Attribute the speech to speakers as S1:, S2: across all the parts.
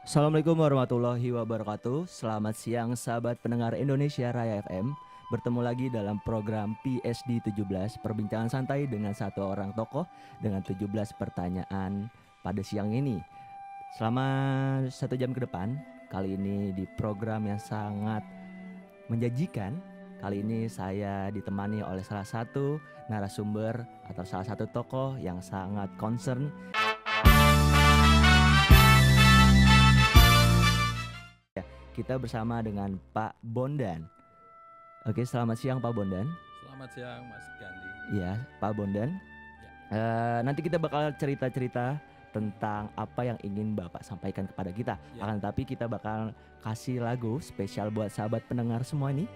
S1: Assalamualaikum warahmatullahi wabarakatuh. Selamat siang sahabat pendengar Indonesia Raya FM. Bertemu lagi dalam program PSD 17, perbincangan santai dengan satu orang tokoh dengan 17 pertanyaan pada siang ini. Selama 1 jam ke depan, kali ini di program yang sangat menjanjikan. Kali ini saya ditemani oleh salah satu narasumber atau salah satu tokoh yang sangat concern. Kita bersama dengan Pak Bondan. Oke, selamat siang Pak Bondan.
S2: Selamat siang Mas Gandhi.
S1: Iya, Pak Bondan. Nanti kita bakal cerita-cerita tentang apa yang ingin Bapak sampaikan kepada kita.
S2: Ya.
S1: Akan tetapi kita bakal kasih lagu spesial buat sahabat pendengar semua nih.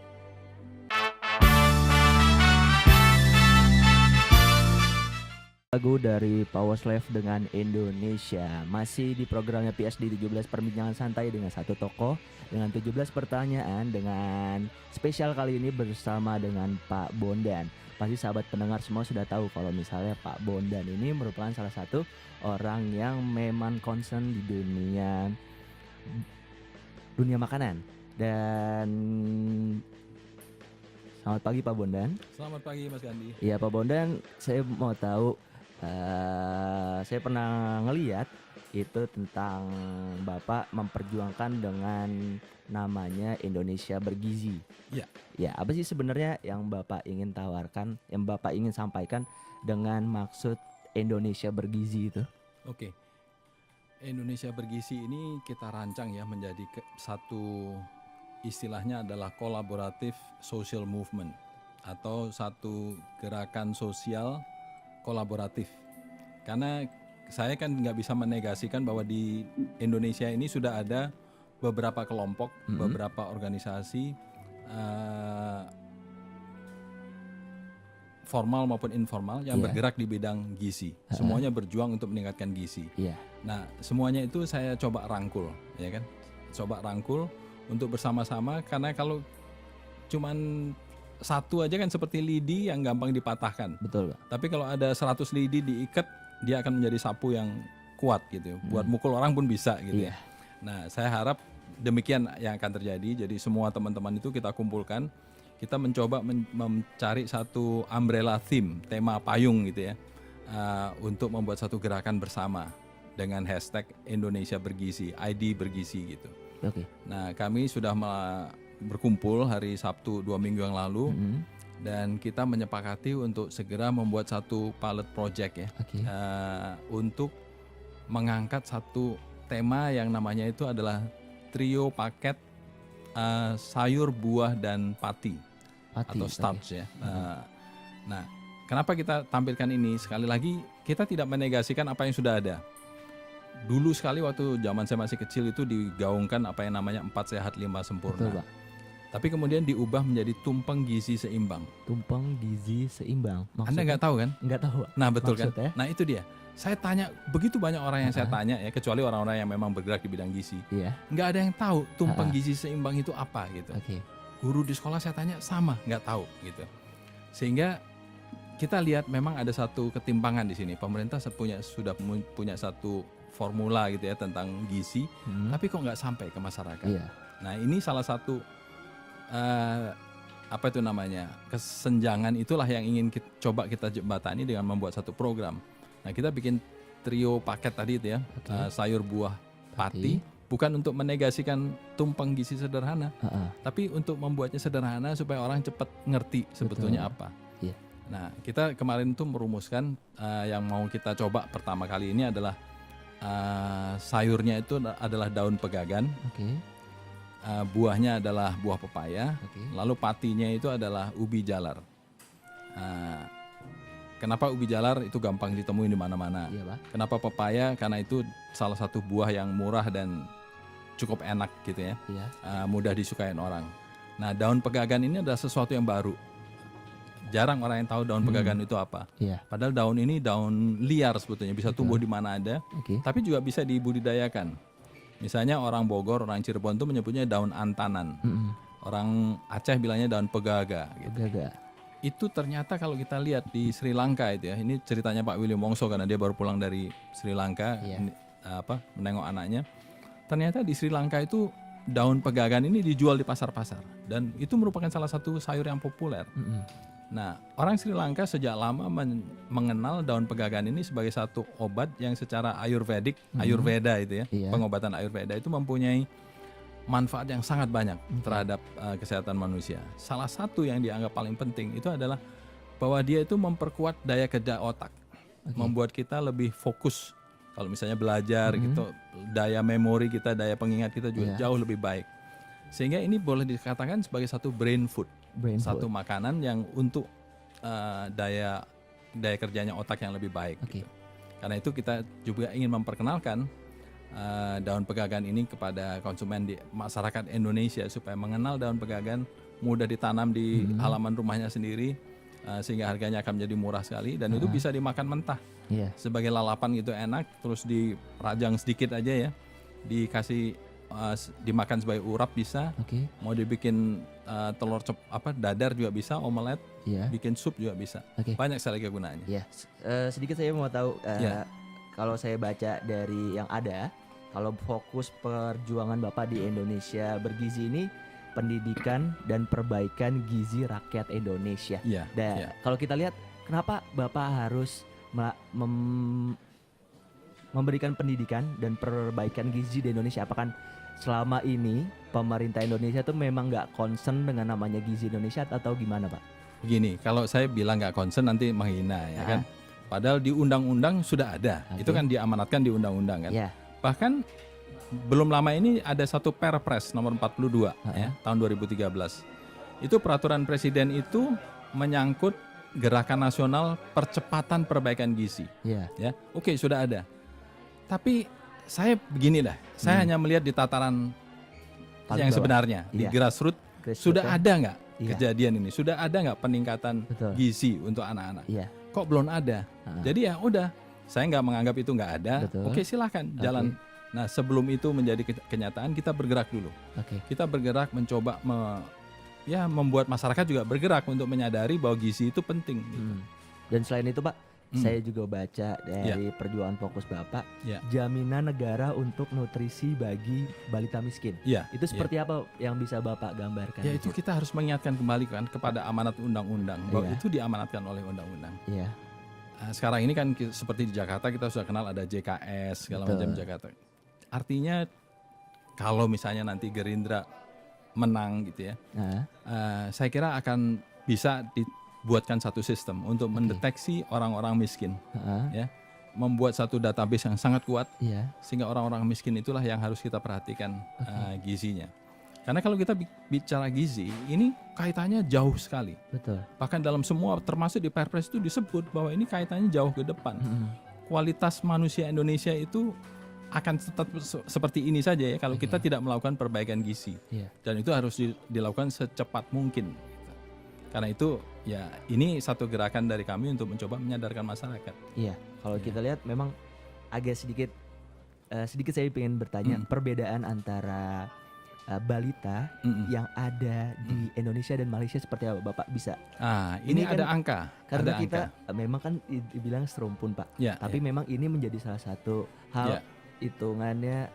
S1: Lagu dari Power Slave dengan Indonesia. Masih di programnya PSD 17, perbincangan santai dengan satu tokoh dengan 17 pertanyaan dengan spesial kali ini bersama dengan Pak Bondan. Pasti sahabat pendengar semua sudah tahu kalau misalnya Pak Bondan ini merupakan salah satu orang yang memang concern di dunia makanan. Dan selamat pagi Pak Bondan.
S2: Selamat pagi Mas Gandhi.
S1: Iya Pak Bondan, saya mau tahu, saya pernah ngeliat itu tentang Bapak memperjuangkan dengan namanya Indonesia Bergizi.
S2: Ya.
S1: Ya, apa sih sebenarnya yang Bapak ingin tawarkan, yang Bapak ingin sampaikan dengan maksud Indonesia Bergizi itu?
S2: Oke. Indonesia Bergizi ini kita rancang ya menjadi satu, istilahnya adalah kolaboratif social movement atau satu gerakan sosial kolaboratif. Karena saya kan nggak bisa menegasikan bahwa di Indonesia ini sudah ada beberapa kelompok, beberapa organisasi formal maupun informal yang bergerak di bidang gizi. Semuanya berjuang untuk meningkatkan gizi. Nah, semuanya itu saya coba rangkul, ya kan? Coba rangkul untuk bersama-sama, karena kalau cuman satu aja kan seperti lidi yang gampang dipatahkan.
S1: Betul, Pak.
S2: Tapi kalau ada 100 lidi diikat, dia akan menjadi sapu yang kuat gitu. Buat mukul orang pun bisa gitu ya. Nah, saya harap demikian yang akan terjadi. Jadi semua teman-teman itu kita kumpulkan. Kita mencoba mencari satu umbrella theme, tema payung gitu ya. Untuk membuat satu gerakan bersama dengan hashtag Indonesia Bergizi, ID Bergizi gitu.
S1: Oke.
S2: Nah, kami sudah berkumpul hari Sabtu 2 minggu yang lalu, dan kita menyepakati untuk segera membuat satu pilot project ya, untuk mengangkat satu tema yang namanya itu adalah trio paket sayur, buah, dan pati atau starch ya. Nah, kenapa kita tampilkan ini? Sekali lagi, kita tidak menegasikan apa yang sudah ada. Dulu sekali waktu zaman saya masih kecil itu digaungkan apa yang namanya 4 sehat 5 sempurna.
S1: Betul, Pak.
S2: Tapi kemudian diubah menjadi tumpeng gizi seimbang.
S1: Tumpeng gizi seimbang. Maksudnya?
S2: Anda nggak tahu kan?
S1: Nggak tahu.
S2: Nah, betul
S1: maksudnya?
S2: kan? Nah, itu dia. Saya tanya, begitu banyak orang yang saya tanya ya, kecuali orang-orang yang memang bergerak di bidang gizi. Nggak ada yang tahu tumpeng gizi seimbang itu apa gitu. Guru di sekolah saya tanya sama, nggak tahu gitu. Sehingga kita lihat memang ada satu ketimpangan di sini. Pemerintah sudah punya satu formula gitu ya tentang gizi, tapi kok nggak sampai ke masyarakat. Nah, ini salah satu apa itu namanya, kesenjangan itulah yang ingin coba kita jembatani dengan membuat satu program. Nah, kita bikin trio paket tadi itu ya, sayur, buah, pati, bukan untuk menegasikan tumpeng gizi sederhana, tapi untuk membuatnya sederhana supaya orang cepat ngerti sebetulnya apa. Nah, kita kemarin tuh merumuskan yang mau kita coba pertama kali ini adalah sayurnya itu adalah daun pegagan. Buahnya adalah buah pepaya, lalu patinya itu adalah ubi jalar. Kenapa ubi jalar? Itu gampang ditemuin di mana-mana. Kenapa pepaya? Karena itu salah satu buah yang murah dan cukup enak gitu ya, mudah disukain orang. Nah, daun pegagan ini adalah sesuatu yang baru. Jarang orang yang tahu daun pegagan itu apa. Padahal daun ini daun liar sebetulnya, bisa tumbuh di mana ada, tapi juga bisa dibudidayakan. Misalnya orang Bogor, orang Cirebon itu menyebutnya daun antanan. Orang Aceh bilangnya daun pegaga. Gitu. Itu ternyata kalau kita lihat di Sri Lanka itu ya, ini ceritanya Pak Willy Wongso karena dia baru pulang dari Sri Lanka, menengok anaknya. ternyata di Sri Lanka itu daun pegagan ini dijual di pasar-pasar dan itu merupakan salah satu sayur yang populer. Nah, orang Sri Lanka sejak lama mengenal daun pegagan ini sebagai satu obat yang secara Ayurveda itu ya, pengobatan Ayurveda itu mempunyai manfaat yang sangat banyak terhadap kesehatan manusia. Salah satu yang dianggap paling penting itu adalah bahwa dia itu memperkuat daya kerja otak, membuat kita lebih fokus. Kalau misalnya belajar gitu, daya memori kita, daya pengingat kita juga jauh lebih baik. Sehingga ini boleh dikatakan sebagai satu brain food. Satu makanan yang untuk daya kerjanya otak yang lebih baik. Gitu. Karena itu kita juga ingin memperkenalkan daun pegagan ini kepada konsumen di masyarakat Indonesia supaya mengenal daun pegagan, mudah ditanam di halaman rumahnya sendiri, sehingga harganya akan menjadi murah sekali dan itu bisa dimakan mentah. Sebagai lalapan gitu enak, terus dirajang sedikit aja ya, dikasih dimakan sebagai urap bisa, mau dibikin telur dadar juga bisa, omelet, bikin sup juga bisa, banyak sekali kegunaannya.
S1: Sedikit saya mau tahu, kalau saya baca dari yang ada, kalau fokus perjuangan Bapak di Indonesia bergizi ini pendidikan dan perbaikan gizi rakyat Indonesia. Dan kalau kita lihat, kenapa Bapak harus memberikan pendidikan dan perbaikan gizi di Indonesia? Apakah selama ini pemerintah Indonesia tuh memang nggak concern dengan namanya gizi Indonesia atau gimana, Pak?
S2: Begini, kalau saya bilang nggak concern nanti menghina ya kan. Padahal di undang-undang sudah ada, itu kan diamanatkan di undang-undang kan. Bahkan belum lama ini ada satu Perpres nomor 42 ya, tahun 2013. Itu peraturan presiden itu menyangkut gerakan nasional percepatan perbaikan gizi. Ya, oke sudah ada. Tapi saya begini dah, saya hanya melihat di tataran yang sebenarnya, di grassroots sudah ada nggak kejadian ini? Sudah ada nggak peningkatan gizi untuk anak-anak? Kok belum ada? Jadi ya udah, saya nggak menganggap itu nggak ada. Oke silahkan jalan. Nah sebelum itu menjadi kenyataan, kita bergerak dulu. Kita bergerak mencoba membuat masyarakat juga bergerak untuk menyadari bahwa gizi itu penting. Gitu.
S1: Dan selain itu Pak, saya juga baca dari perjuangan fokus Bapak, jaminan negara untuk nutrisi bagi balita miskin. Itu seperti apa yang bisa Bapak gambarkan?
S2: Ya itu kita harus mengingatkan kembali kan kepada amanat undang-undang, bahwa itu diamanatkan oleh undang-undang. Sekarang ini kan seperti di Jakarta kita sudah kenal ada JKS segala macam Jakarta. Artinya kalau misalnya nanti Gerindra menang gitu ya, saya kira akan bisa dibuatkan satu sistem untuk mendeteksi orang-orang miskin, ya, membuat satu database yang sangat kuat, sehingga orang-orang miskin itulah yang harus kita perhatikan gizinya. Karena kalau kita bicara gizi, ini kaitannya jauh sekali. Bahkan dalam semua, termasuk di Perpres itu disebut bahwa ini kaitannya jauh ke depan. Kualitas manusia Indonesia itu akan tetap seperti ini saja ya kalau kita tidak melakukan perbaikan gizi. Dan itu harus dilakukan secepat mungkin. Karena itu ya ini satu gerakan dari kami untuk mencoba menyadarkan masyarakat.
S1: Kalau kita lihat memang agak sedikit saya ingin bertanya perbedaan antara balita yang ada di Indonesia dan Malaysia seperti apa Bapak bisa?
S2: Ini kan ada angka.
S1: Karena
S2: ada
S1: kita
S2: angka.
S1: memang kan dibilang serumpun Pak. Tapi memang ini menjadi salah satu hal hitungannya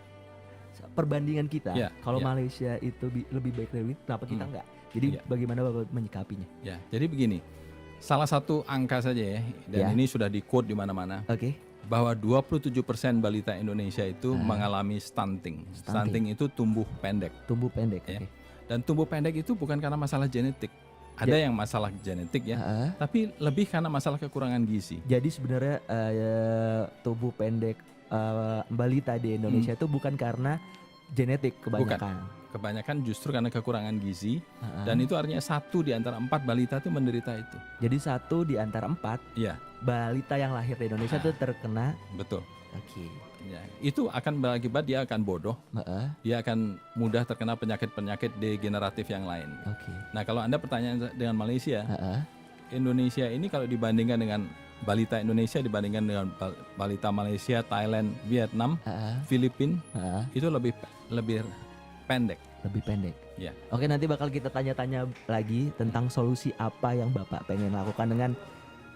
S1: perbandingan kita. Kalau Malaysia itu lebih baik dari ini, kenapa kita enggak? Jadi bagaimana Bapak menyikapinya?
S2: Jadi begini, salah satu angka saja ya, dan ini sudah di-quote di mana-mana. Bahwa 27% balita Indonesia itu mengalami stunting. Stunting itu tumbuh pendek. Dan tumbuh pendek itu bukan karena masalah genetik. Ada yang masalah genetik ya, tapi lebih karena masalah kekurangan gizi.
S1: Jadi sebenarnya tumbuh pendek balita di Indonesia itu bukan karena genetik kebanyakan.
S2: Kebanyakan justru karena kekurangan gizi, dan itu artinya 1 di antara 4 balita itu menderita itu.
S1: Jadi 1 di antara 4 balita yang lahir di Indonesia itu terkena.
S2: Betul. Itu akan berakibat dia akan bodoh, dia akan mudah terkena penyakit-penyakit degeneratif yang lain. Nah kalau Anda pertanyaan dengan Malaysia, Indonesia ini kalau dibandingkan dengan balita Indonesia dibandingkan dengan balita Malaysia, Thailand, Vietnam, Filipina, itu lebih pendek. Oke, nanti bakal kita tanya-tanya lagi tentang solusi apa yang Bapak pengen lakukan dengan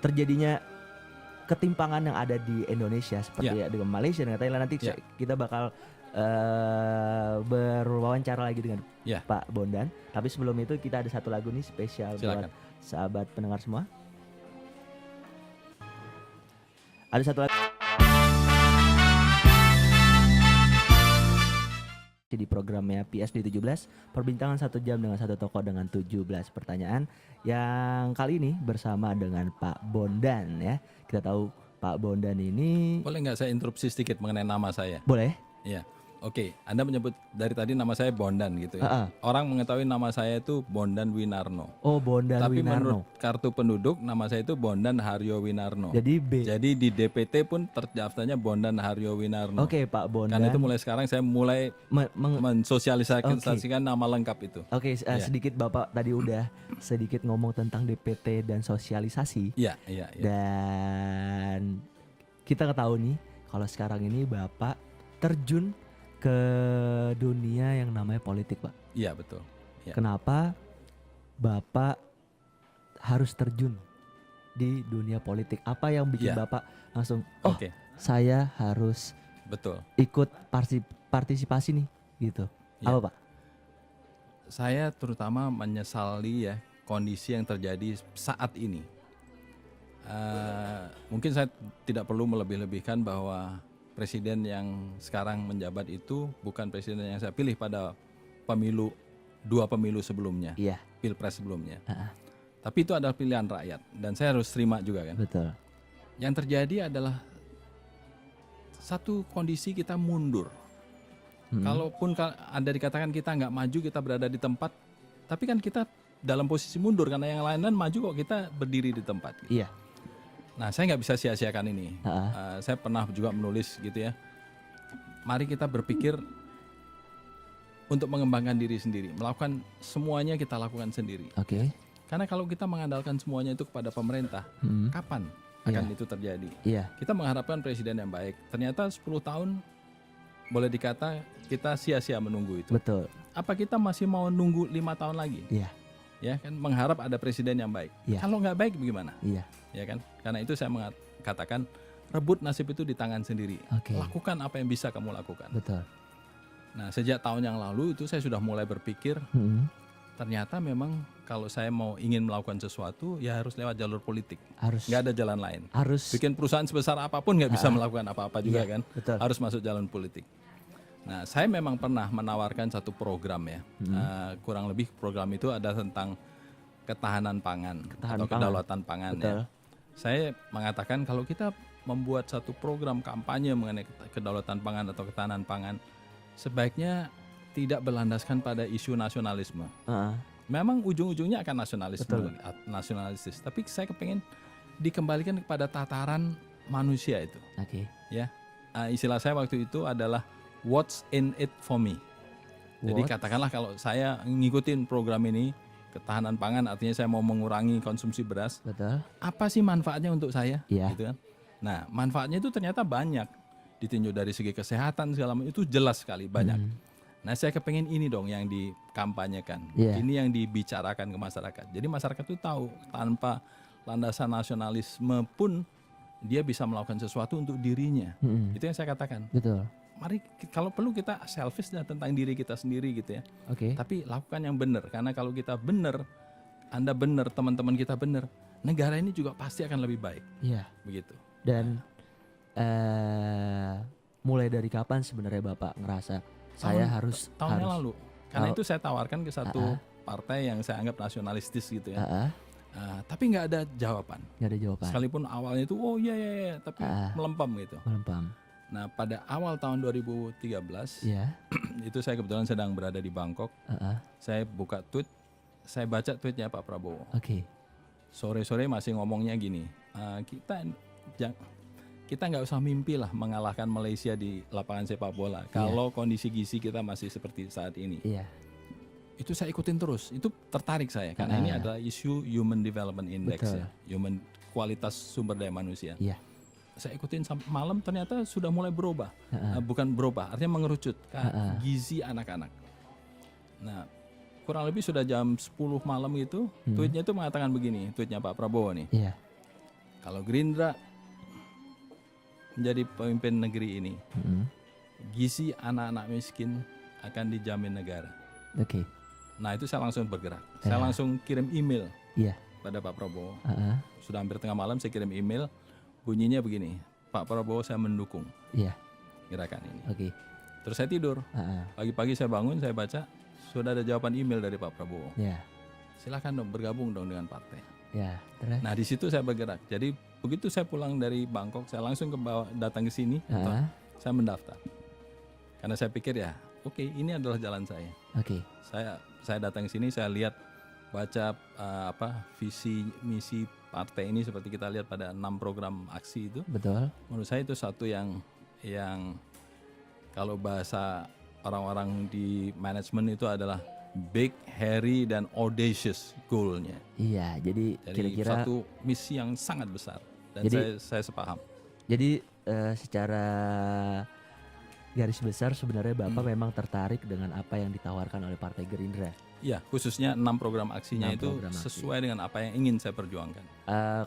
S2: terjadinya ketimpangan yang ada di Indonesia seperti dengan Malaysia dan Thailand. Nanti kita bakal
S1: berwawancara lagi dengan
S2: Ya.
S1: Pak Bondan. Tapi sebelum itu kita ada satu lagu nih spesial buat sahabat pendengar semua. Ada satu lagu di programnya PSD 17, perbincangan 1 jam dengan satu tokoh dengan 17 pertanyaan. Yang kali ini bersama dengan Pak Bondan ya. Kita tahu Pak Bondan ini.
S2: Boleh nggak saya interupsi sedikit mengenai nama saya?
S1: Boleh.
S2: Ya. Oke, Anda menyebut dari tadi nama saya Bondan gitu ya. Orang mengetahui nama saya itu Bondan Winarno.
S1: Oh, Bondan
S2: Tapi
S1: Winarno.
S2: menurut kartu penduduk nama saya itu Bondan Haryo Winarno.
S1: Jadi B.
S2: Jadi di DPT pun terdaftarnya Bondan Haryo Winarno.
S1: Oke, Pak Bondan.
S2: Karena itu mulai sekarang saya mulai mensosialisasikan nama lengkap itu.
S1: Oke, sedikit Bapak tadi udah sedikit ngomong tentang DPT dan sosialisasi.
S2: Iya.
S1: Dan kita ketahui nih kalau sekarang ini Bapak terjun ke dunia yang namanya politik, Pak.
S2: Iya, betul. Ya.
S1: Kenapa Bapak harus terjun di dunia politik? Apa yang bikin Bapak langsung, saya harus ikut partisipasi nih, gitu. Apa, Pak?
S2: Saya terutama menyesali ya kondisi yang terjadi saat ini. Mungkin saya tidak perlu melebih-lebihkan bahwa presiden yang sekarang menjabat itu bukan presiden yang saya pilih pada dua pemilu sebelumnya, pilpres sebelumnya. Tapi itu adalah pilihan rakyat dan saya harus terima juga kan.
S1: Betul.
S2: Yang terjadi adalah satu kondisi kita mundur. Kalaupun Anda dikatakan kita nggak maju, kita berada di tempat, tapi kan kita dalam posisi mundur karena yang lain maju kok kita berdiri di tempat. Gitu.
S1: Iya.
S2: Nah, saya nggak bisa sia-siakan ini. Saya pernah juga menulis gitu ya. Mari kita berpikir untuk mengembangkan diri sendiri, melakukan semuanya kita lakukan sendiri.
S1: Oke.
S2: Karena kalau kita mengandalkan semuanya itu kepada pemerintah, kapan akan itu terjadi? Kita mengharapkan presiden yang baik. Ternyata 10 tahun boleh dikata kita sia-sia menunggu itu.
S1: Betul.
S2: Apa kita masih mau nunggu 5 tahun lagi?
S1: Iya.
S2: Ya kan, mengharap ada presiden yang baik. Kalau nggak baik bagaimana?
S1: Iya.
S2: Ya kan? Karena itu saya mengatakan rebut nasib itu di tangan sendiri. Lakukan apa yang bisa kamu lakukan.
S1: Betul.
S2: Nah, sejak tahun yang lalu itu saya sudah mulai berpikir ternyata memang kalau saya ingin melakukan sesuatu ya harus lewat jalur politik. Nggak ada jalan lain.
S1: Harus
S2: bikin perusahaan sebesar apapun nggak bisa melakukan apa-apa juga kan.
S1: Betul.
S2: Harus masuk jalan politik. Nah, saya memang pernah menawarkan satu program ya. Kurang lebih program itu ada tentang ketahanan pangan atau kedaulatan pangan ya. Saya mengatakan kalau kita membuat satu program kampanye mengenai kedaulatan pangan atau ketahanan pangan, sebaiknya tidak berlandaskan pada isu nasionalisme. Memang ujung-ujungnya akan nasionalistis, tapi saya kepengen dikembalikan kepada tataran manusia itu. Ya, istilah saya waktu itu adalah what's in it for me. Jadi katakanlah kalau saya ngikutin program ini, ketahanan pangan artinya saya mau mengurangi konsumsi beras.
S1: Betul.
S2: Apa sih manfaatnya untuk saya?
S1: Iya.
S2: Gitu kan? Nah, manfaatnya itu ternyata banyak. Ditinjau dari segi kesehatan segala macam itu jelas sekali banyak. Nah, saya kepengen ini dong yang dikampanyekan. Ini yang dibicarakan ke masyarakat. Jadi masyarakat itu tahu tanpa landasan nasionalisme pun dia bisa melakukan sesuatu untuk dirinya. Itu yang saya katakan.
S1: Betul.
S2: Mari kalau perlu kita selfish tentang diri kita sendiri gitu ya. Tapi lakukan yang benar, karena kalau kita benar, Anda benar, teman-teman kita benar, negara ini juga pasti akan lebih baik.
S1: Iya.
S2: Begitu.
S1: Dan mulai dari kapan sebenarnya Bapak ngerasa saya harus
S2: tahun yang lalu. Karena itu saya tawarkan ke satu partai yang saya anggap nasionalistis gitu ya. Tapi nggak ada jawaban.
S1: Nggak ada jawaban.
S2: Sekalipun awalnya itu iya, tapi melempem gitu.
S1: Melempem.
S2: Nah, pada awal tahun 2013, itu saya kebetulan sedang berada di Bangkok. Saya buka tweet, saya baca tweetnya Pak Prabowo. Sore-sore masih ngomongnya gini, kita nggak usah mimpi lah mengalahkan Malaysia di lapangan sepak bola. Kalau kondisi gizi kita masih seperti saat ini. Itu saya ikutin terus, itu tertarik saya karena ini adalah isu Human Development Index ya, kualitas sumber daya manusia. Saya ikutin sampai malam ternyata sudah mulai berubah. Bukan berubah, artinya mengerucut ke gizi anak-anak. Nah, kurang lebih sudah jam 10 malam itu, tweetnya itu mengatakan begini, tweetnya Pak Prabowo nih. Kalau Gerindra menjadi pemimpin negeri ini, gizi anak-anak miskin akan dijamin negara.
S1: Oke.
S2: Nah itu saya langsung bergerak. Saya langsung kirim email pada Pak Prabowo. Sudah hampir tengah malam saya kirim email, bunyinya begini, Pak Prabowo saya mendukung gerakan ini.
S1: Oke.
S2: Terus saya tidur. Pagi-pagi saya bangun, saya baca sudah ada jawaban email dari Pak Prabowo. Silakan dong bergabung dong dengan partai.
S1: Terus?
S2: Nah di situ saya bergerak. Jadi begitu saya pulang dari Bangkok, saya langsung datang ke sini, saya mendaftar. Karena saya pikir oke, ini adalah jalan saya.
S1: Oke.
S2: Saya datang ke sini, saya lihat, baca visi misi partai ini seperti kita lihat pada 6 program aksi itu.
S1: Betul.
S2: Menurut saya itu satu yang kalau bahasa orang-orang di manajemen itu adalah big, hairy, dan audacious goal-nya.
S1: Iya, jadi kira-kira
S2: satu misi yang sangat besar dan saya sepaham.
S1: Jadi secara garis besar sebenarnya Bapak memang tertarik dengan apa yang ditawarkan oleh Partai Gerindra.
S2: Iya, khususnya 6 program aksinya itu sesuai dengan apa yang ingin saya perjuangkan.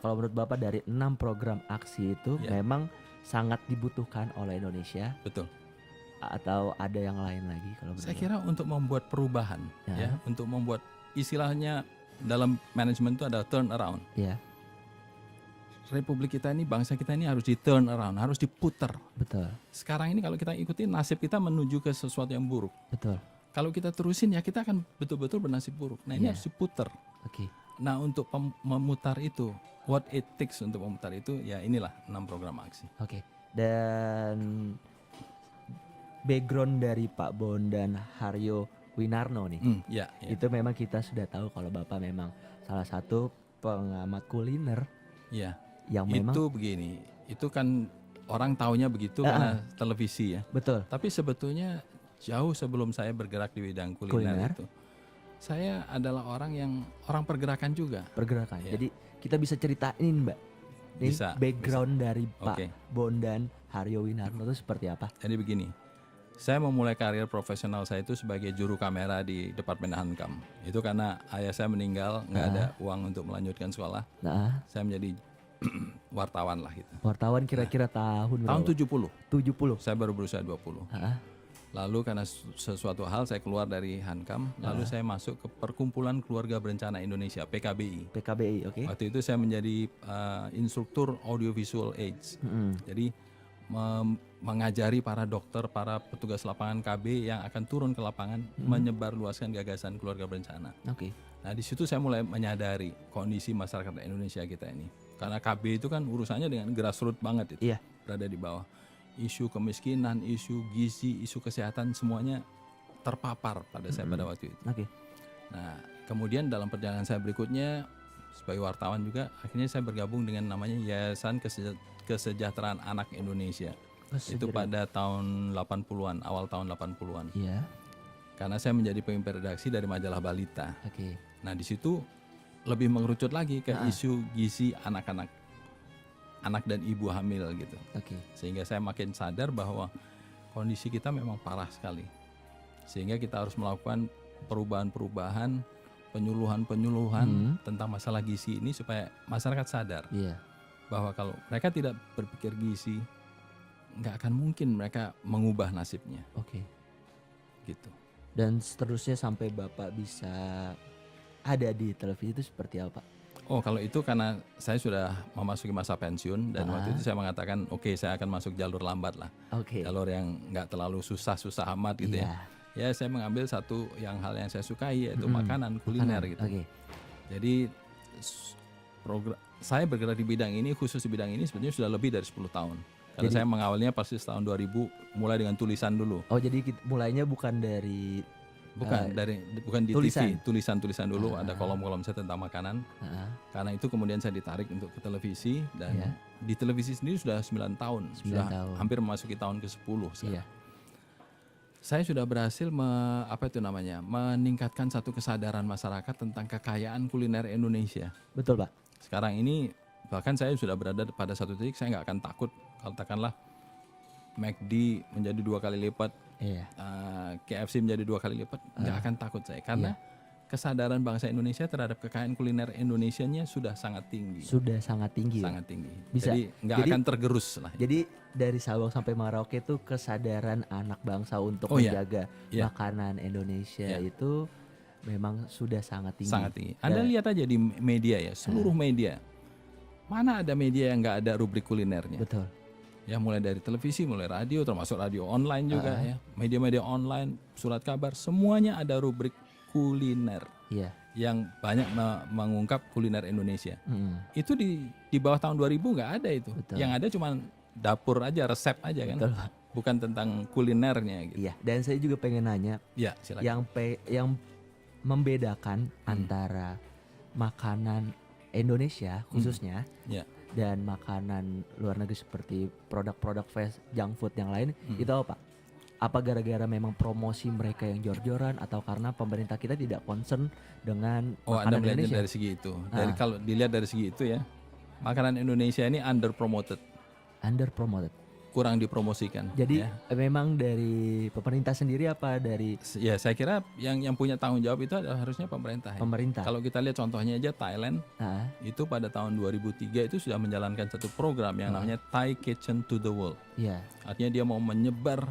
S1: Kalau menurut Bapak dari 6 program aksi itu memang sangat dibutuhkan oleh Indonesia.
S2: Betul.
S1: Atau ada yang lain lagi kalau
S2: saya kira untuk membuat perubahan untuk membuat istilahnya dalam manajemen itu ada turn around. Republik kita ini, bangsa kita ini harus di turn around, harus diputar.
S1: Betul.
S2: Sekarang ini kalau kita ikuti nasib kita menuju ke sesuatu yang buruk.
S1: Betul.
S2: Kalau kita terusin kita akan betul-betul bernasib buruk. Nah ini harus diputar.
S1: Oke.
S2: Nah untuk memutar itu, what it takes untuk memutar itu inilah 6 program aksi.
S1: Oke. Dan background dari Pak Bondan Haryo Winarno nih, itu memang kita sudah tahu kalau Bapak memang salah satu pengamat kuliner. Yang memang
S2: itu begini, itu kan orang taunya begitu karena televisi
S1: Betul.
S2: Tapi sebetulnya jauh sebelum saya bergerak di bidang kuliner itu, saya adalah orang pergerakan juga.
S1: Pergerakan. Jadi kita bisa ceritain Mbak, background dari Pak Bondan Haryo Winarno itu seperti apa?
S2: Jadi begini. Saya memulai karir profesional saya itu sebagai juru kamera di Departemen Hankam. Itu karena ayah saya meninggal, nggak ada uang untuk melanjutkan sekolah. Saya menjadi wartawan lah gitu.
S1: Wartawan kira-kira tahun berapa?
S2: Tahun 70.
S1: 70.
S2: Saya baru berusia 20. Lalu karena sesuatu hal saya keluar dari Hankam, lalu saya masuk ke Perkumpulan Keluarga Berencana Indonesia, PKBI.
S1: PKBI, oke.
S2: Waktu itu saya menjadi instruktur audiovisual aids. Jadi mengajari para dokter, para petugas lapangan KB yang akan turun ke lapangan menyebarluaskan gagasan keluarga berencana. Nah di situ saya mulai menyadari kondisi masyarakat Indonesia kita ini. Karena KB itu kan urusannya dengan grassroots banget itu, berada di bawah. Isu kemiskinan, isu gizi, isu kesehatan semuanya terpapar pada saya pada waktu itu. Nah kemudian dalam perjalanan saya berikutnya sebagai wartawan juga, akhirnya saya bergabung dengan namanya Yayasan Kesejahteraan Anak Indonesia. Itu pada tahun 80-an, awal tahun 80-an. Karena saya menjadi pemimpin redaksi dari majalah Balita. Nah, di situ lebih mengerucut lagi ke isu gizi anak-anak, anak dan ibu hamil gitu. Sehingga saya makin sadar bahwa kondisi kita memang parah sekali. Sehingga kita harus melakukan perubahan-perubahan, penyuluhan-penyuluhan tentang masalah gizi ini supaya masyarakat sadar. Bahwa kalau mereka tidak berpikir gizi, nggak akan mungkin mereka mengubah nasibnya. Gitu.
S1: Dan seterusnya sampai Bapak bisa ada di televisi itu seperti apa?
S2: Oh kalau itu karena saya sudah memasuki masa pensiun dan waktu itu saya mengatakan saya akan masuk jalur lambat lah. Jalur yang nggak terlalu susah-susah amat gitu ya. Saya mengambil satu hal yang saya sukai yaitu makanan, kuliner gitu. Jadi saya bergerak di bidang ini, khusus di bidang ini sebenarnya sudah lebih dari 10 tahun. Karena saya mengawalnya pasti tahun 2000 mulai dengan tulisan dulu.
S1: Jadi mulainya bukan dari
S2: bukan di TV, tulisan dulu, ada kolom-kolom saya tentang makanan. Karena itu kemudian saya ditarik untuk ke televisi dan di televisi sendiri sudah 9 tahun. Sudah hampir memasuki tahun ke-10 sekarang. Saya sudah berhasil meningkatkan satu kesadaran masyarakat tentang kekayaan kuliner Indonesia.
S1: Betul, Pak.
S2: Sekarang ini bahkan saya sudah berada pada satu titik saya nggak akan takut katakanlah McD menjadi 2 kali lipat, KFC menjadi 2 kali lipat, nggak akan takut saya karena kesadaran bangsa Indonesia terhadap kekayaan kuliner Indonesianya sudah sangat tinggi.
S1: Sudah sangat tinggi.
S2: Sangat tinggi.
S1: Bisa.
S2: Jadi nggak akan tergerus lah.
S1: Jadi dari Sabang sampai Merauke itu kesadaran anak bangsa untuk menjaga makanan Indonesia itu memang sudah sangat tinggi.
S2: Sangat tinggi. Anda lihat aja di media ya, seluruh media. Mana ada media yang nggak ada rubrik kulinernya?
S1: Betul.
S2: Ya mulai dari televisi, mulai radio, termasuk radio online juga ya. Media-media online, surat kabar, semuanya ada rubrik kuliner yang banyak mengungkap kuliner Indonesia. Itu di bawah tahun 2000 nggak ada itu.
S1: Betul.
S2: Yang ada cuma dapur aja, resep aja kan.
S1: Betul.
S2: Bukan tentang kulinernya gitu.
S1: Iya, dan saya juga pengen nanya,
S2: silakan.
S1: yang membedakan antara makanan Indonesia khususnya dan makanan luar negeri seperti produk-produk fast junk food yang lain itu apa? Apa gara-gara memang promosi mereka yang jor-joran atau karena pemerintah kita tidak concern dengan makanan
S2: Anda melihatnya
S1: Indonesia?
S2: dari segi itu. Kalau dilihat dari segi itu ya, makanan Indonesia ini under promoted, kurang dipromosikan.
S1: Jadi memang dari pemerintah sendiri apa dari?
S2: Ya saya kira yang punya tanggung jawab itu adalah harusnya pemerintah.
S1: Pemerintah.
S2: Kalau kita lihat contohnya aja Thailand, itu pada tahun 2003 itu sudah menjalankan satu program yang namanya Thai Kitchen to the World. Artinya dia mau menyebar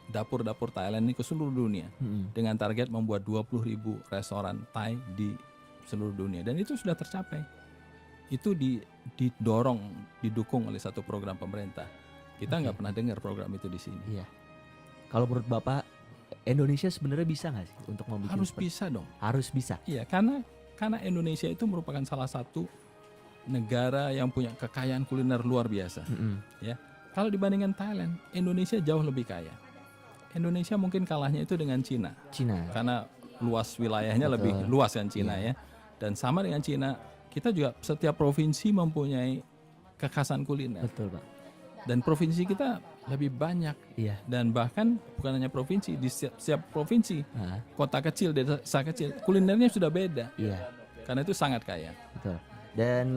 S2: dapur-dapur Thailand ini ke seluruh dunia dengan target membuat 20.000 restoran Thai di seluruh dunia, dan itu sudah tercapai. Itu didukung oleh satu program pemerintah. Kita nggak pernah dengar program itu di sini.
S1: Iya. Kalau menurut Bapak, Indonesia sebenarnya bisa nggak sih untuk membuat?
S2: Harus bisa dong.
S1: Harus bisa.
S2: Iya, karena Indonesia itu merupakan salah satu negara yang punya kekayaan kuliner luar biasa. Ya, kalau dibandingkan Thailand, Indonesia jauh lebih kaya. Indonesia mungkin kalahnya itu dengan Cina. Karena luas wilayahnya lebih luas kan Cina ya. Dan sama dengan Cina, kita juga setiap provinsi mempunyai kekhasan kuliner.
S1: Betul, Pak.
S2: Dan provinsi kita lebih banyak. Dan bahkan bukan hanya provinsi, di setiap provinsi, kota kecil, desa kecil, kulinernya sudah beda. Karena itu sangat kaya.
S1: Betul. Dan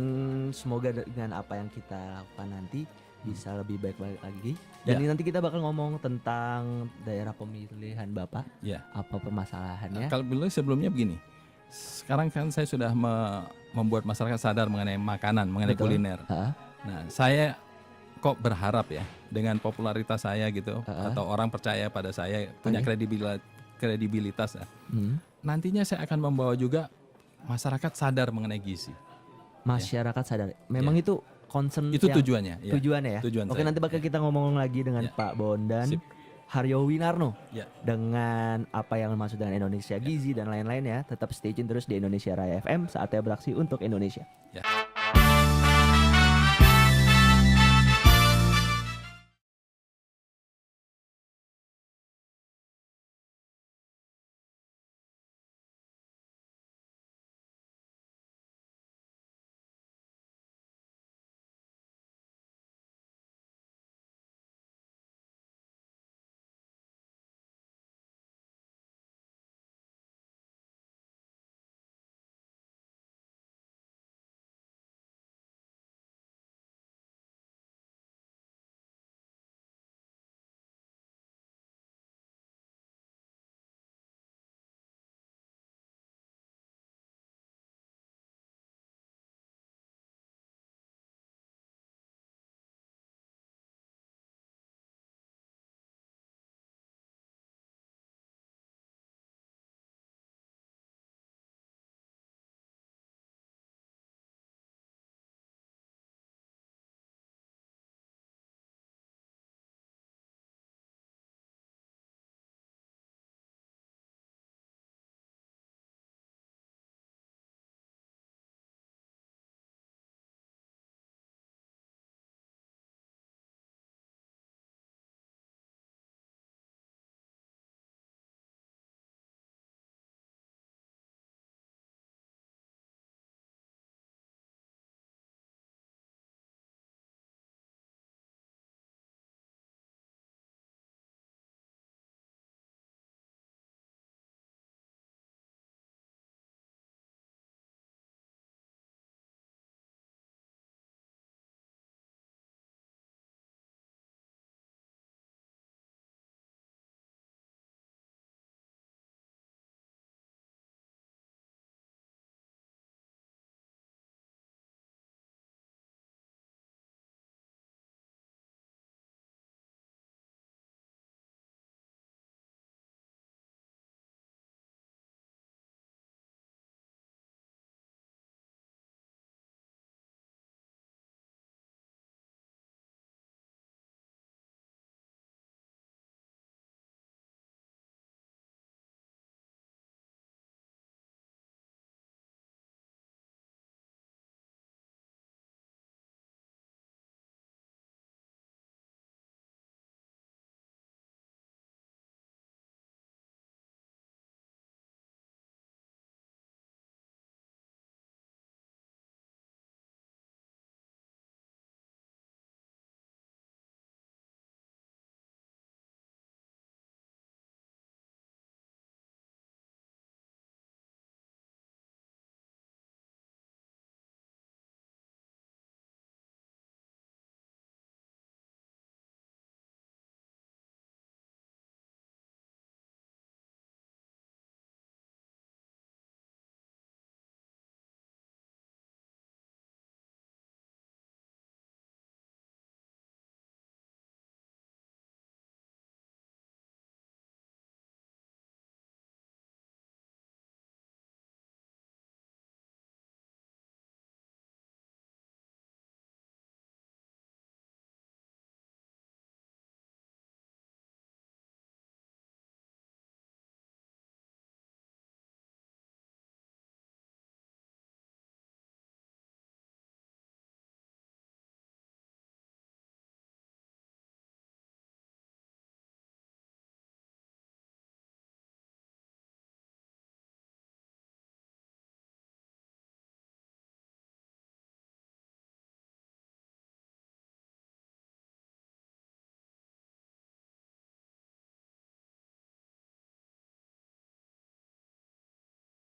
S1: semoga dengan apa yang kita lakukan nanti bisa lebih baik lagi. Dan nanti kita bakal ngomong tentang daerah pemilihan Bapak. Apa permasalahannya?
S2: Kalau sebelumnya begini. Sekarang kan saya sudah membuat masyarakat sadar mengenai makanan, mengenai kuliner. Nah, saya kok berharap ya dengan popularitas saya gitu atau orang percaya pada saya, punya kredibilitas ya. Nantinya saya akan membawa juga masyarakat sadar mengenai gizi.
S1: Masyarakat sadar. Memang itu concern
S2: itu tujuannya.
S1: Tujuannya ya. Oke, nanti bakal kita ngomong lagi dengan Pak Bondan Haryo Winarno dengan apa yang maksud dengan Indonesia Gizi dan lain-lain ya. Tetap stay tune terus di Indonesia Raya FM, saatnya beraksi untuk Indonesia.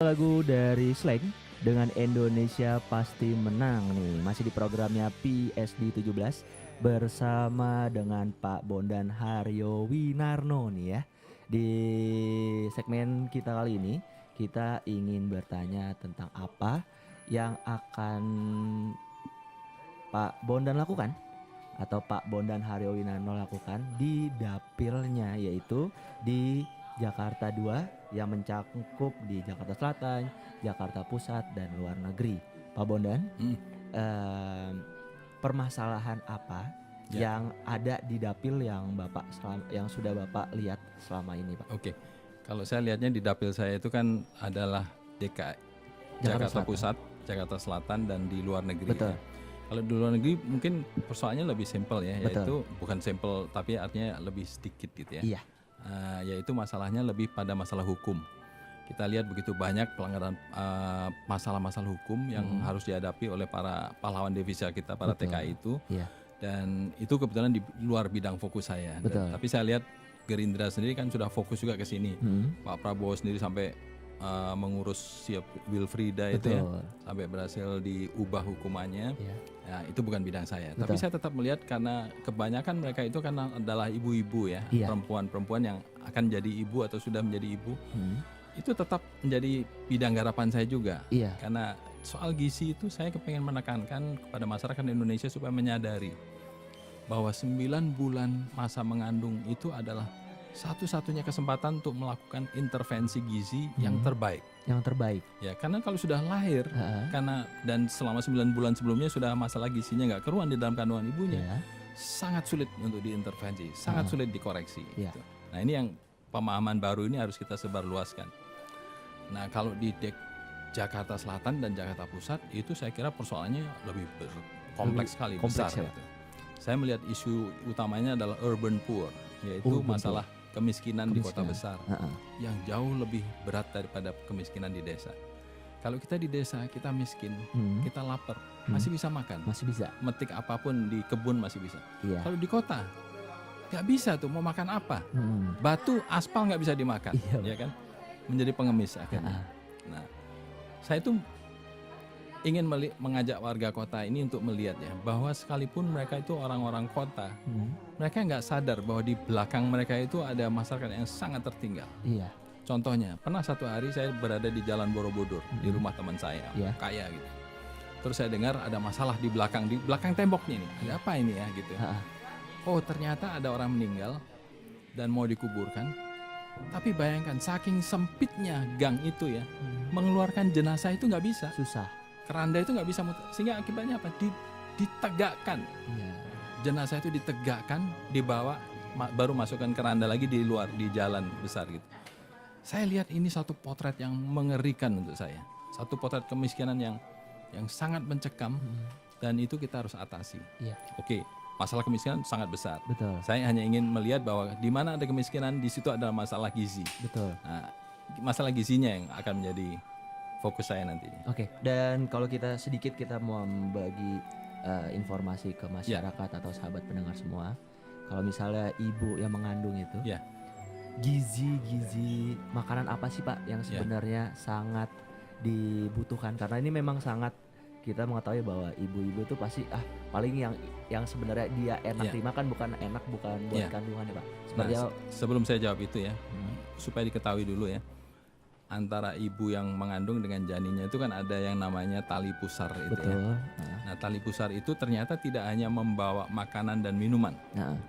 S1: Lagu dari Slank dengan Indonesia Pasti Menang nih. Masih di programnya PSD 17 bersama dengan Pak Bondan Haryo Winarno nih ya. Di segmen kita kali ini kita ingin bertanya tentang apa yang akan Pak Bondan lakukan atau Pak Bondan Haryo Winarno lakukan di dapilnya, yaitu di Jakarta 2 yang mencakup di Jakarta Selatan, Jakarta Pusat, dan luar negeri. Pak Bondan, permasalahan apa yang ada di dapil yang yang sudah Bapak lihat selama ini, Pak?
S2: Oke, kalau saya lihatnya di dapil saya itu kan adalah DKI, Jakarta Pusat, Jakarta Selatan, dan di luar negeri.
S1: Betul.
S2: Ya. Kalau di luar negeri mungkin persoalannya lebih simpel ya,
S1: Betul.
S2: yaitu bukan simpel tapi artinya lebih sedikit gitu ya.
S1: Iya.
S2: Yaitu masalahnya lebih pada masalah hukum. Kita lihat begitu banyak pelanggaran masalah-masalah hukum yang harus dihadapi oleh para pahlawan devisa kita, para
S1: Betul.
S2: TKI itu.
S1: Iya.
S2: Dan itu kebetulan di luar bidang fokus saya. Tapi saya lihat Gerindra sendiri kan sudah fokus juga ke sini. Pak Prabowo sendiri sampai mengurus siap Wilfrida itu ya, sampai berhasil diubah hukumannya. Ya, itu bukan bidang saya. Tapi saya tetap melihat karena kebanyakan mereka itu karena adalah ibu-ibu ya, perempuan-perempuan yang akan jadi ibu atau sudah menjadi ibu. Itu tetap menjadi bidang garapan saya juga. Karena soal gizi itu saya kepengen menekankan kepada masyarakat Indonesia supaya menyadari bahwa 9 bulan masa mengandung itu adalah satu-satunya kesempatan untuk melakukan intervensi gizi yang terbaik.
S1: Yang terbaik.
S2: Ya, karena kalau sudah lahir, dan selama 9 bulan sebelumnya sudah masalah gizinya nggak keruan di dalam kandungan ibunya, sangat sulit untuk diintervensi, sangat sulit dikoreksi. Gitu. Nah, ini yang pemahaman baru ini harus kita sebarluaskan. Nah, kalau di Jakarta Selatan dan Jakarta Pusat itu saya kira persoalannya lebih kompleks sekali, besar.
S1: Ya.
S2: Gitu. Saya melihat isu utamanya adalah urban poor, yaitu masalah kemiskinan di kota besar yang jauh lebih berat daripada kemiskinan di desa. Kalau kita di desa kita miskin, kita lapar, masih bisa makan,
S1: masih bisa
S2: metik apapun di kebun masih bisa. Kalau di kota nggak bisa tuh, mau makan apa? Batu, aspal nggak bisa dimakan, ya kan? Menjadi pengemis akhirnya. Nah, saya itu ingin mengajak warga kota ini untuk melihat ya, bahwa sekalipun mereka itu orang-orang kota, mereka nggak sadar bahwa di belakang mereka itu ada masyarakat yang sangat tertinggal. Contohnya, pernah satu hari saya berada di Jalan Borobudur di rumah teman saya, kaya gitu. Terus saya dengar ada masalah di belakang tembok nih, ada apa ini ya gitu. Oh, ternyata ada orang meninggal dan mau dikuburkan. Tapi bayangkan saking sempitnya gang itu ya, mengeluarkan jenazah itu nggak bisa.
S1: Susah.
S2: Keranda itu nggak bisa sehingga akibatnya apa? Ditegakkan. Jenazah itu ditegakkan, dibawa, baru masukkan keranda lagi di luar, di jalan besar gitu. Saya lihat ini satu potret yang mengerikan untuk saya, satu potret kemiskinan yang sangat mencekam, dan itu kita harus atasi. Oke, masalah kemiskinan sangat besar.
S1: Betul.
S2: Saya hanya ingin melihat bahwa di mana ada kemiskinan, di situ adalah masalah gizi.
S1: Betul.
S2: Nah, masalah gizinya yang akan menjadi fokus saya nanti.
S1: Oke, dan kalau kita mau membagi informasi ke masyarakat atau sahabat pendengar semua, kalau misalnya ibu yang mengandung itu, gizi makanan apa sih Pak yang sebenarnya sangat dibutuhkan? Karena ini memang sangat, kita mengetahui bahwa ibu-ibu itu pasti paling yang sebenarnya dia enak dimakan, bukan buat kandungannya Pak.
S2: Nah, sebelum saya jawab itu ya, supaya diketahui dulu ya, antara ibu yang mengandung dengan janinnya itu kan ada yang namanya tali pusar itu.
S1: Betul.
S2: Nah, tali pusar itu ternyata tidak hanya membawa makanan dan minuman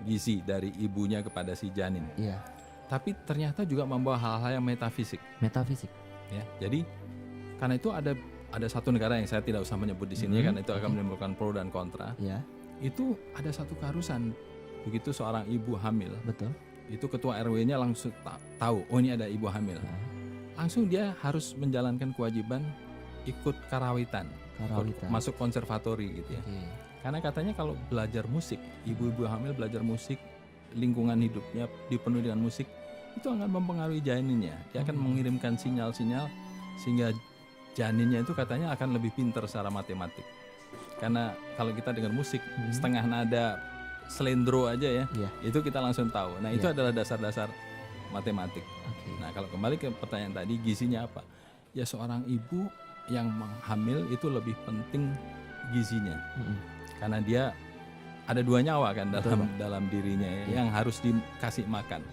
S2: gizi dari ibunya kepada si janin, tapi ternyata juga membawa hal-hal yang metafisik. Ya, jadi karena itu ada satu negara yang saya tidak usah menyebut di sini karena itu akan menimbulkan pro dan kontra. Itu ada satu keharusan, begitu seorang ibu hamil, itu ketua RW-nya langsung tahu, oh ini ada ibu hamil. Langsung dia harus menjalankan kewajiban ikut karawitan. Masuk konservatori gitu ya. Karena katanya kalau belajar musik, ibu-ibu hamil belajar musik, lingkungan hidupnya dipenuhi dengan musik, itu akan mempengaruhi janinnya. Dia akan mengirimkan sinyal-sinyal sehingga janinnya itu katanya akan lebih pintar secara matematik. Karena kalau kita dengar musik setengah nada selendro aja ya, itu kita langsung tahu. Nah, itu adalah dasar-dasar matematik. Nah, kalau kembali ke pertanyaan tadi, gizinya apa? Ya seorang ibu yang hamil itu lebih penting gizinya, karena dia ada 2 nyawa kan dalam dirinya yang harus dikasih makan.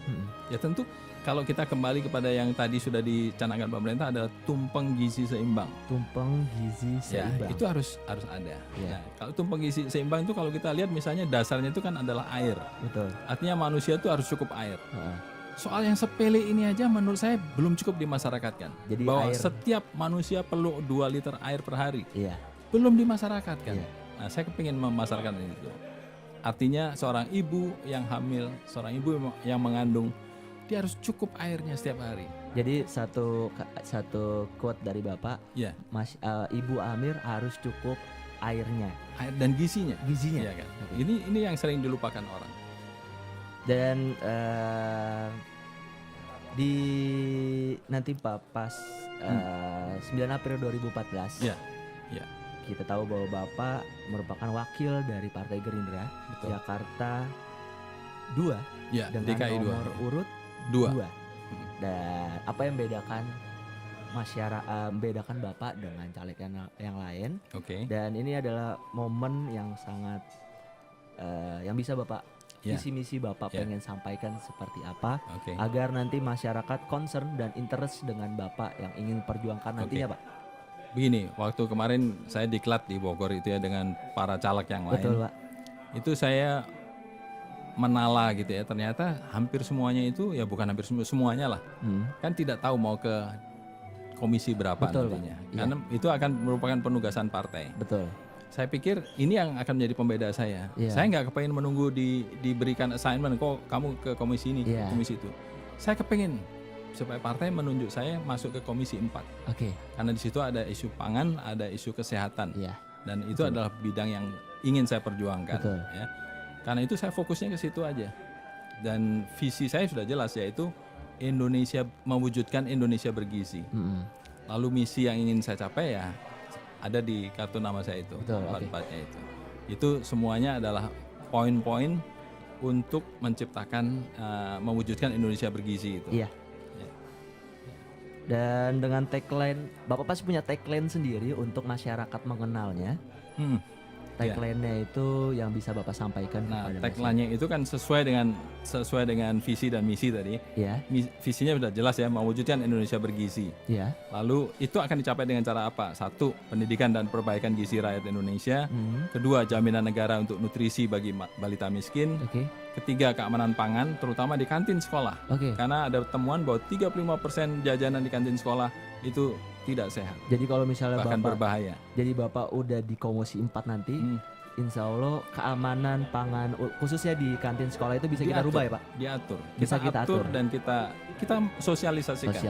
S2: Ya tentu kalau kita kembali kepada yang tadi sudah dicanangkan pemerintah adalah tumpeng gizi seimbang.
S1: Tumpeng gizi seimbang.
S2: Ya, itu harus ada. Nah, kalau tumpeng gizi seimbang itu kalau kita lihat misalnya dasarnya itu kan adalah air.
S1: Betul.
S2: Artinya manusia itu harus cukup air. Soal yang sepele ini aja menurut saya belum cukup dimasyarakatkan.
S1: Jadi
S2: bahwa
S1: air,
S2: setiap manusia perlu 2 liter air per hari.
S1: Belum
S2: dimasyarakatkan. Nah, saya kepingin memasarkan itu. Artinya seorang ibu yang hamil, seorang ibu yang mengandung, dia harus cukup airnya setiap hari.
S1: Jadi satu quote dari Bapak, ibu hamil harus cukup airnya,
S2: air dan gizinya.
S1: Ya
S2: kan? Ini yang sering dilupakan orang.
S1: Dan di nanti Pak pas 9 April 2014, kita tahu bahwa Bapak merupakan wakil dari Partai Gerindra. Betul. Jakarta 2 dengan
S2: DKI
S1: nomor
S2: 2.
S1: urut 2. Dan apa yang membedakan Bapak dengan caleg yang lain? Dan ini adalah momen yang sangat yang bisa Bapak visi misi Bapak pengen sampaikan seperti apa agar nanti masyarakat concern dan interest dengan Bapak yang ingin perjuangkan nantinya, Pak.
S2: Begini, waktu kemarin saya diklat di Bogor itu ya dengan para caleg yang lain.
S1: Betul, Pak.
S2: Itu saya menala gitu ya, ternyata hampir semuanya itu ya bukan hampir semuanya lah. Kan tidak tahu mau ke komisi berapa nantinya. Karena itu akan merupakan penugasan partai.
S1: Betul.
S2: Saya pikir ini yang akan menjadi pembeda saya. Saya nggak kepengen menunggu diberikan assignment, kok kamu ke komisi ini, ke komisi itu. Saya kepengen supaya partai menunjuk saya masuk ke komisi 4. Karena di situ ada isu pangan, ada isu kesehatan. Dan itu adalah bidang yang ingin saya perjuangkan. Ya. Karena itu saya fokusnya ke situ aja. Dan visi saya sudah jelas, yaitu Indonesia, mewujudkan Indonesia bergizi. Lalu misi yang ingin saya capai ya ada di kartu nama saya itu, empat-empatnya itu. Itu semuanya adalah poin-poin untuk menciptakan, mewujudkan Indonesia bergizi itu.
S1: Dan dengan tagline, Bapak pasti punya tagline sendiri untuk masyarakat mengenalnya. Tagline-nya itu yang bisa Bapak sampaikan.
S2: Nah, tagline-nya itu kan sesuai dengan visi dan misi tadi. Visinya sudah jelas ya, mewujudkan Indonesia bergizi. Lalu itu akan dicapai dengan cara apa? 1, pendidikan dan perbaikan gizi rakyat Indonesia. 2, jaminan negara untuk nutrisi bagi balita miskin. 3, keamanan pangan, terutama di kantin sekolah. Karena ada temuan bahwa 35% jajanan di kantin sekolah itu tidak sehat.
S1: Jadi kalau misalnya
S2: bahkan
S1: Bapak
S2: berbahaya.
S1: Jadi Bapak udah di komisi 4 nanti, insya Allah keamanan pangan khususnya di kantin sekolah itu bisa kita rubah ya Pak?
S2: Diatur.
S1: Bisa kita atur
S2: dan kita sosialisasikan.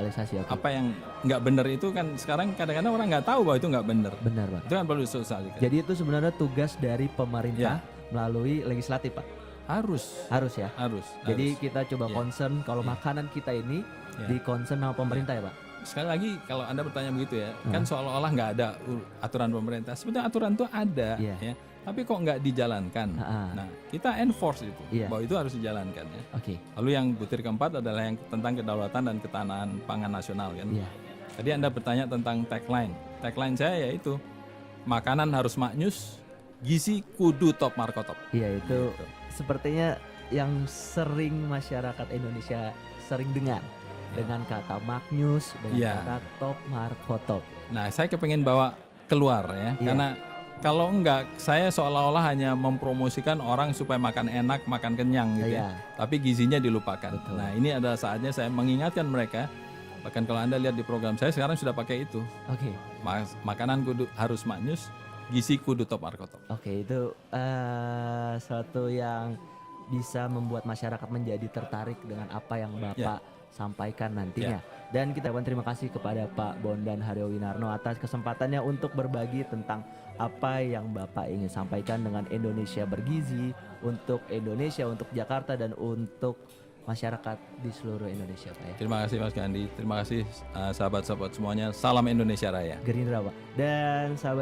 S2: Apa yang nggak benar itu kan sekarang kadang-kadang orang nggak tahu bahwa itu nggak benar.
S1: Benar Pak.
S2: Itu kan perlu sosialisasikan.
S1: Jadi itu sebenarnya tugas dari pemerintah melalui legislatif Pak? Harus ya? Harus. Jadi kita coba concern kalau makanan kita ini di concern sama pemerintah ya Pak?
S2: Sekali lagi kalau Anda bertanya begitu ya, kan seolah-olah nggak ada aturan pemerintah. Sebenarnya aturan itu ada, ya. Tapi kok nggak dijalankan. Nah, kita enforce itu, bahwa itu harus dijalankan ya. Lalu yang butir keempat adalah yang tentang kedaulatan dan ketahanan pangan nasional kan. Tadi Anda bertanya tentang tagline. Tagline saya yaitu makanan harus maknyus, gizi kudu top markotop.
S1: Iya itu gitu. Sepertinya yang sering masyarakat Indonesia sering dengar. Dengan kata maknyus, dengan kata top markotop.
S2: Nah, saya kepengen bawa keluar ya, karena kalau enggak, saya seolah-olah hanya mempromosikan orang supaya makan enak, makan kenyang gitu ya. Tapi gizinya dilupakan. Betul. Nah, ini adalah saatnya saya mengingatkan mereka. Bahkan kalau Anda lihat di program saya sekarang sudah pakai itu. Makanan kudu harus maknyus, gizi kudu top markotop.
S1: Itu suatu yang bisa membuat masyarakat menjadi tertarik dengan apa yang Bapak sampaikan nantinya. Dan kita ucapkan terima kasih kepada Pak Bondan Haryowinarno atas kesempatannya untuk berbagi tentang apa yang Bapak ingin sampaikan dengan Indonesia bergizi, untuk Indonesia, untuk Jakarta, dan untuk masyarakat di seluruh Indonesia Pak ya.
S2: Terima kasih Mas Gandhi, terima kasih sahabat-sahabat semuanya. Salam Indonesia Raya.
S1: Gerindra Pak. Dan sahabat